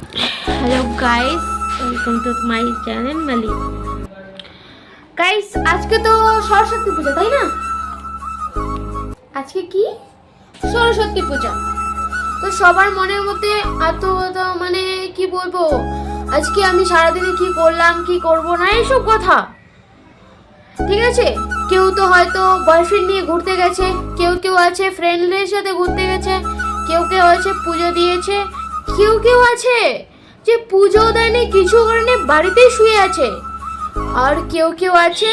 Hello guys, welcome to my channel মালি। Guys, আজকে তো সরস্বতী পূজা, তাই না? আজকে কি সরস্বতী পূজা। তো সবার মনের মধ্যে এত মানে কি বলবো, আজকে আমি সারাদিনে কি করলাম কি করব না এইসব কথা, ঠিক আছে? কেউ তো হয়তো বয়ফ্রেন্ড নিয়ে ঘুরতে গেছে, কেউ কেউ আছে ফ্রেন্ডদের সাথে ঘুরতে গেছে, কেউ কেউ আছে পুজো দিয়েছে, কেউ কেউ আছে যে পুজো দেয়নি, কিছু কারণে বাড়িতেই শুয়ে আছে, আর কেউ কেউ আছে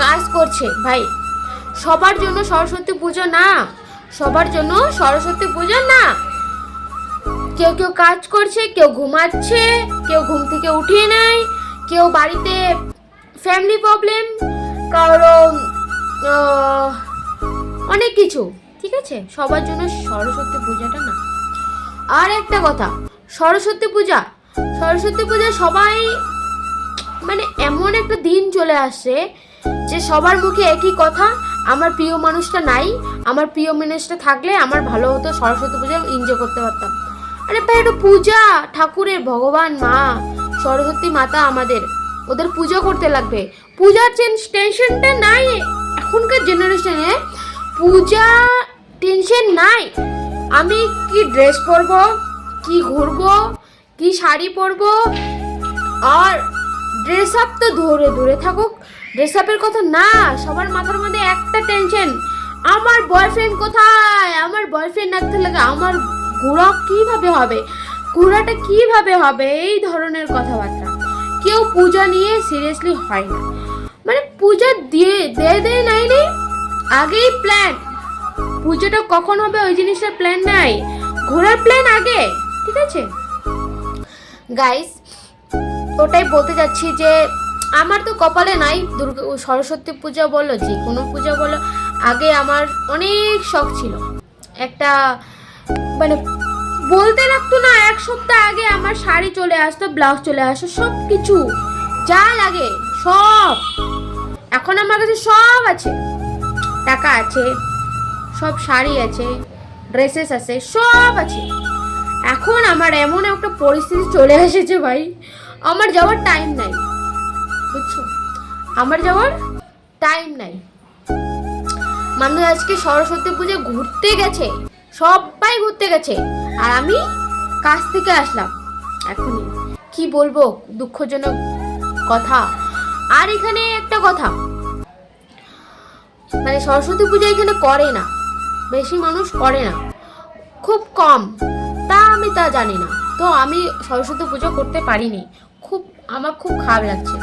কাজ করছে। ভাই, সবার জন্য সরস্বতী পুজো না, সবার জন্য সরস্বতী পুজো না। কেউ কেউ কাজ করছে, কেউ ঘুমাচ্ছে, কেউ ঘুম থেকে উঠিয়ে নেয়, কেউ বাড়িতে ফ্যামিলি প্রবলেম, কারো অনেক কিছু, ঠিক আছে? সবার জন্য সরস্বতী পূজাটা না। আর একটা কথা, সরস্বতী পূজা সবাই মানে এমন একটা দিন চলে আসছে যে সবার মুখে একই কথা, আমার প্রিয় মানুষটা নাই, আমার প্রিয় মানুষটা থাকলে আমার ভালো হতো, সরস্বতী পূজা এনজয় করতে পারতাম। আরে ভাই, এটা পূজা, ঠাকুরের ভগবান মা সরস্বতী মাতা আমাদের, ওদের পুজো করতে লাগবে। পূজার টেনশনটা নাই এখনকার জেনারেশনে, পূজা টেনশন নাই। আমি কি ড্রেস পরবো, কি ঘুরবো, কি শাড়ি পরবো, আর ড্রেস আপ তো ধরে দূরে থাকুক, ড্রেস আপের কথা না, সবার মাথার মধ্যে একটা টেনশন, আমার বয়ফ্রেন্ড কোথায়, আমার বয়ফ্রেন্ড না থাকলে আমার ঘোরা কিভাবে হবে, ঘোরাটা কিভাবে হবে, এই ধরনের কথাবার্তা। কেউ পূজা নিয়ে সিরিয়াসলি হয় না, মানে পূজা দিয়ে নাই নেই, আগেই প্ল্যান, পুজোটা কখন হবে ওই জিনিসটার প্ল্যান নাই, ঘোরার প্ল্যান আগে, ঠিক আছে গাইস? ওটাই বলতে যাচ্ছি যে আমার তো কপালে নাই সরস্বতী পূজা বলো, যে কোনো পূজা বলো, আগে আমার অনেক শখ ছিল। একটা মানে বলতে লাগতো না, এক সপ্তাহ আগে আমার শাড়ি চলে আসতো, ব্লাউজ চলে আসতো, সব কিছু যা লাগে সব। এখন আমার কাছে সব আছে, টাকা আছে, সব শাড়ি আছে, ড্রেসেস আছে, সব আছে। এখন আমার এমন একটা পরিস্থিতি চলে এসেছে ভাই, আমার যাওয়ার টাইম নাই, বুঝছো? আমার যাওয়ার টাইম নাই। মানুষ আজকে সরস্বতী পুজো ঘুরতে গেছে, সবাই ঘুরতে গেছে, আর আমি কাজ থেকে আসলাম এখনই। কি বলবো, দুঃখজনক কথা। আর এখানে একটা কথা, মানে সরস্বতী পূজা এখানে করে না, বেশি মানুষ করে না, খুব কম, আমি তা জানি না। তো আমি সরস্বতী পুজো করতে পারিনি, আমার খুব খারাপ লাগছে।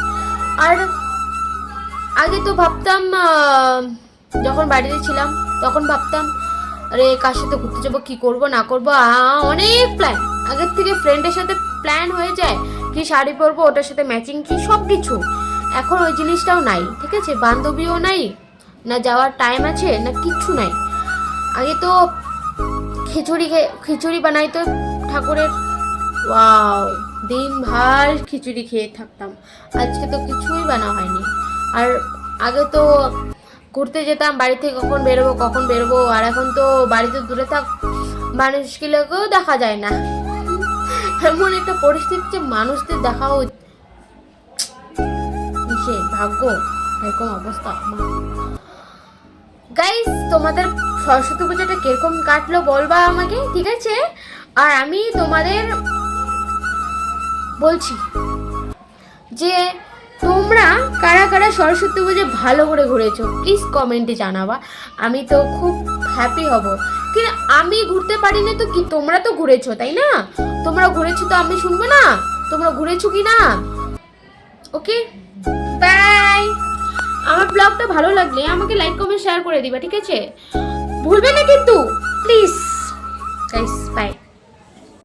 আর আগে তো ভাবতাম, যখন বাড়িতে ছিলাম তখন ভাবতাম, আরে কার সাথে ঘুরতে যাবো, কি করব না করবো, অনেক প্ল্যান আগের থেকে, ফ্রেন্ডের সাথে প্ল্যান হয়ে যায়, কি শাড়ি পরবো, ওটার সাথে ম্যাচিং কি, সব কিছু। এখন ওই জিনিসটাও নাই, ঠিক আছে? বান্ধবীও নাই, না যাওয়ার টাইম আছে, না কিচ্ছু নাই। আগে তো খিচুড়ি বানাইতো ঠাকুরের, ওয়াও, দিন ভার খিচুড়ি খেয়ে থাকতাম। আজকে তো কিছুই বানা হয়নি। আর আগে তো ঘুরতে যেতাম, বাড়ি থেকে কখন বেরোবো, আর এখন তো বাড়িতে দূরে থাক, মানুষগুলোকেও দেখা যায় না। এমন একটা পরিস্থিতি, মানুষদের দেখাও ভাগ্য, এরকম অবস্থা। গাইস, তোমাদের সরস্বতী পূজাটা কিরকম কাটলো বলবা আমাকে, ঠিক আছে? আর আমি তোমাদের বলছি যে তোমরা কারা কারা সরস্বতী পুজো ভালো করে ঘুরেছো, প্লিজ কমেন্টে জানাবা, আমি তো খুব হ্যাপি হব। কিন্তু আমি ঘুরতে পারিনি তো কি, তোমরা তো ঘুরেছো, তাই না? তোমরা ঘুরেছো তো আমি শুনবো না তোমরা ঘুরেছো কি না। ওকে, বাই। আমার ব্লগটা ভালো লাগলে আমাকে লাইক কমেন্ট শেয়ার করে দিবা, ঠিক আছে? ভুলবে না কিন্তু, প্লিজ গাইস, বাই।